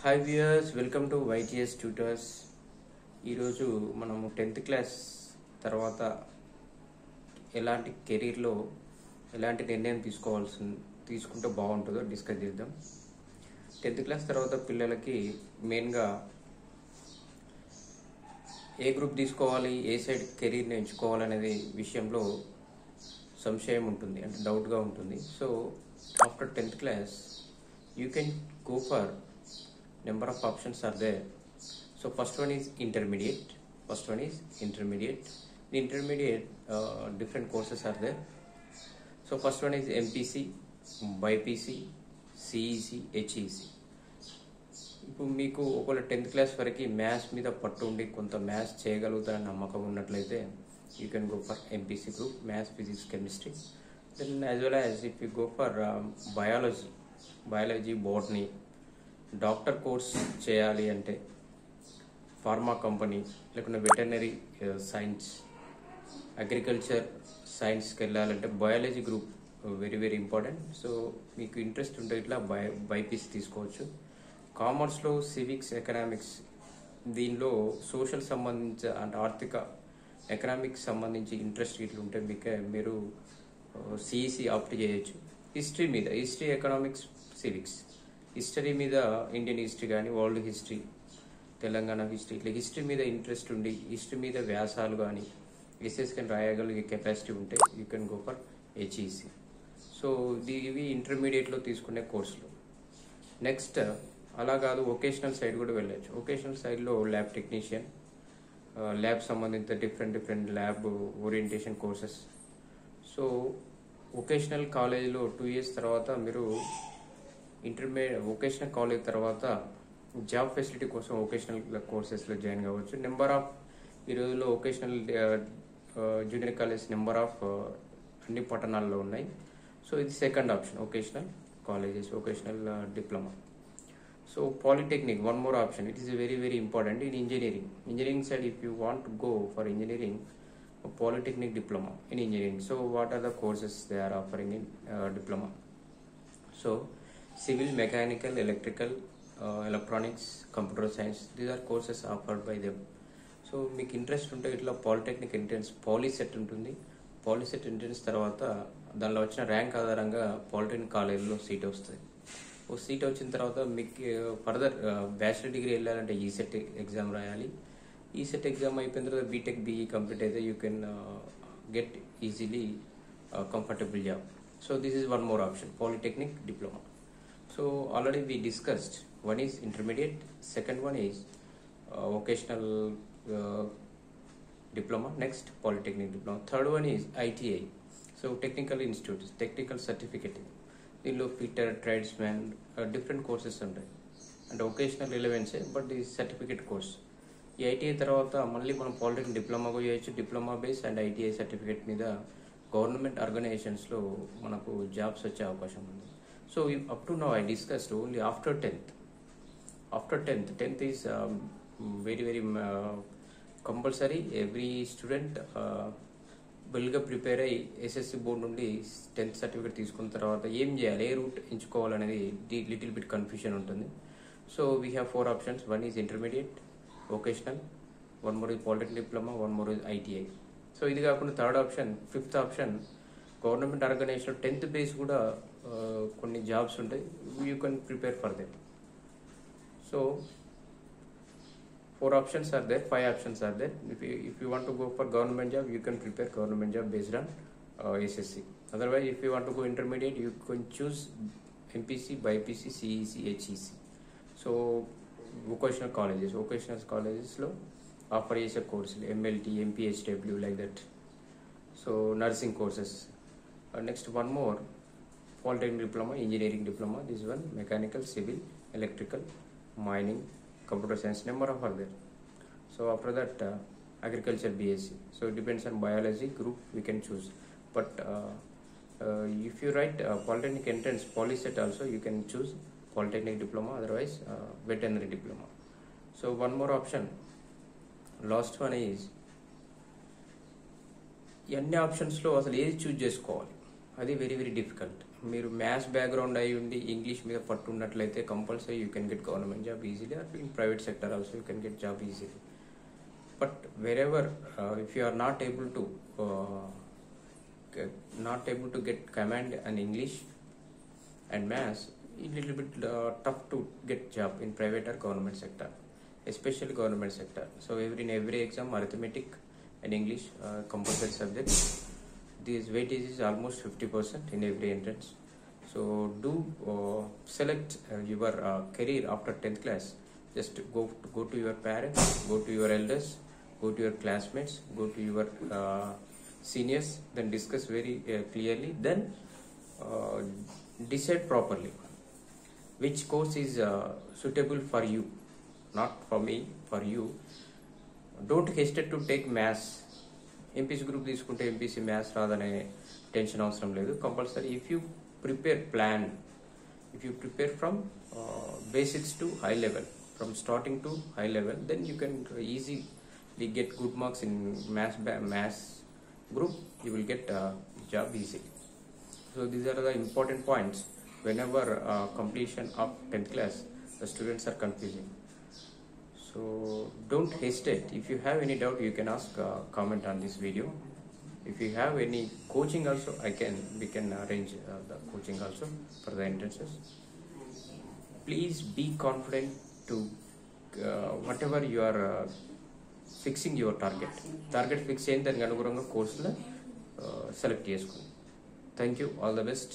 Hi viewers, welcome to YTS tutors. ఈరోజు మనము 10th class తర్వాత ఎలాంటి కెరీర్లో ఎలాంటి నిర్ణయం తీసుకుంటే బాగుంటుందో డిస్కస్ చేద్దాం. 10th క్లాస్ తర్వాత పిల్లలకి మెయిన్గా ఏ గ్రూప్ తీసుకోవాలి, ఏ సైడ్ కెరీర్ని ఎంచుకోవాలనేది విషయంలో సంశయం ఉంటుంది, అంటే డౌట్గా ఉంటుంది. So after 10th class you can go for number of options are there. So first one is intermediate. The intermediate different courses are there. So first one is MPC, BPC, CEC, HEC. ఇప్పుడు మీకు ఒకవేళ 10th class వరకు maths మీద పట్టు ఉండి కొంత maths చేయగలుగుతారని నమ్మకం ఉన్నట్లయితే you can go for MPC group, maths, physics, chemistry. Then as well as if you go for biology, botany, doctor course చేయాలి అంటే ఫార్మా కంపెనీ, లేకుంటే వెటర్నరీ సైన్స్, అగ్రికల్చర్ సైన్స్కి వెళ్ళాలంటే biology group very very important. So మీకు interest ఉంటే ఇట్లా BiPC తీసుకోవచ్చు. కామర్స్లో సివిక్స్, ఎకనామిక్స్, దీనిలో సోషల్ సంబంధించి అంటే ఆర్థిక ఎకనామిక్స్ సంబంధించి ఇంట్రెస్ట్ ఇట్లా ఉంటే మీరు సిఈసి ఆప్ట్ చేయొచ్చు. హిస్టరీ, ఎకనామిక్స్, సివిక్స్, హిస్టరీ మీద ఇండియన్ హిస్టరీ కానీ, వరల్డ్ హిస్టరీ, తెలంగాణ హిస్టరీ, ఇట్లా హిస్టరీ మీద ఇంట్రెస్ట్ ఉండి హిస్టరీ మీద వ్యాసాలు కానీ ఎస్ఎస్ కానీ రాయగలిగే కెపాసిటీ ఉంటే you can go for HEC. So ఇవి ఇంటర్మీడియట్లో తీసుకునే కోర్సులు. నెక్స్ట్ అలా కాదు, వొకేషనల్ సైడ్ కూడా వెళ్ళచ్చు. వొకేషనల్ సైడ్లో ల్యాబ్ టెక్నీషియన్, ల్యాబ్ సంబంధిత different lab orientation courses. So vocational కాలేజీలో 2 years తర్వాత మీరు వొకేషనల్ కాలేజ్ తర్వాత జాబ్ ఫెసిలిటీ కోసం వొకేషనల్ కోర్సెస్లో జాయిన్ కావచ్చు. నెంబర్ ఆఫ్ ఈ రోజుల్లో vocational junior college number of అన్ని పట్టణాల్లో ఉన్నాయి. సో ఇది second option, vocational colleges, vocational diploma. So polytechnic, one more option. It is very very important in engineering side. If you want to go for engineering, polytechnic diploma in engineering. So what are the courses they are offering in diploma? So civil, mechanical, electrical, electronics, computer science, these are courses offered by them. So మీకు interest ఉంటే ఇట్లా polytechnic entrance, POLYCET ఉంటుంది. POLYCET entrance తర్వాత దానిలో వచ్చిన rank ఆధారంగా polytechnic కాలేజీలో seat వస్తుంది. ఓ సీట్ వచ్చిన తర్వాత మీకు ఫర్దర్ బ్యాచిలర్ డిగ్రీ వెళ్ళాలంటే ఈసెట్ ఎగ్జామ్ రాయాలి. ఈసెట్ ఎగ్జామ్ అయిపోయిన తర్వాత బీటెక్, బీఈ కంప్లీట్ అయితే you can get easily comfortable job. So this is one more option, polytechnic diploma. So already we discussed, one is intermediate, second one is vocational diploma, next polytechnic diploma, third one is ITI. So technical institutes, technical certificate. దీనిలో fitter, tradesmen, different courses ఉంటాయి. అంటే vocational రిలవెన్సే, but ఈ certificate course. ఈ ITI తర్వాత మళ్ళీ మనం polytechnic డిప్లొమాకు చేయొచ్చు. Diploma base and ITI certificate మీద గవర్నమెంట్ ఆర్గనైజేషన్స్లో మనకు జాబ్స్ వచ్చే అవకాశం ఉంది. So up to now I discussed only after 10th is very very compulsory. Every student వెల్గా ప్రిపేర్ అయ్యి ఎస్ఎస్సి బోర్డు నుండి 10th సర్టిఫికేట్ తీసుకున్న తర్వాత ఏం చేయాలి, ఏ రూట్ ఎంచుకోవాలనేది లిటిల్ బిట్ కన్ఫ్యూజన్ ఉంటుంది. So we have 4 options. One is intermediate, vocational, one more is polytechnic diploma, one more is ITI. So ఇది కాకుండా third option, fifth option, government organisation 10th base కూడా కొన్ని జాబ్స్ ఉంటాయి. You can prepare for them. So 4 options are there, 5 options are there. If you want to go for government job, you can prepare government job based on SSC. Otherwise, if you want to go intermediate, you can choose MPC, BPC, CEC, HEC. So vocational కాలేజెస్లో offer చేసే కోర్సులు MLT, MPHW, like that. So nursing courses. Next one more, polytechnic diploma, engineering diploma, this one mechanical, civil, electrical, mining, computer science, number of are there. So after that agriculture, BSc. So it depends on biology group we can choose. But if you write polytechnic entrance, polyset also, you can choose polytechnic diploma, otherwise veterinary diploma. So one more option, last one is ఈ అన్ని ఆప్షన్స్లో అసలు ఏది choose చేసుకోవాలి, అది very very difficult. మీరు maths background అయి ఉండి ఇంగ్లీష్ మీద పట్టు ఉన్నట్లయితే compulsory you can get government job easily or in private sector also you can get job easily. But wherever if you are not able to get command and English and maths, a little bit tough to get job in private or government sector, especially government sector. So in every exam arithmetic and English compulsory subjects, this weightage is almost 50% in every entrance. So do select your career after 10th class. Just go to your parents, go to your elders, go to your classmates, go to your seniors, then discuss very clearly, then decide properly which course is suitable for you, not for me, for you. Don't hesitate to take maths. MPC group తీసుకుంటే MPC maths రాదనే tension అవసరం లేదు. Compulsory if you prepare from basics to high level, from starting to high level, then you can easily get good marks in maths group. You will get job easily. So these are the important points whenever completion of 10th class the students are confusing. So don't hesitate. If you have any doubt, you can ask comment on this video. If you have any coaching also, we can arrange the coaching also for the entrances. Please be confident to whatever you are fixing your target fix అయ్యింది, దానికి అనుగుణంగా కోర్సులో select చేసుకోండి. Thank you, all the best.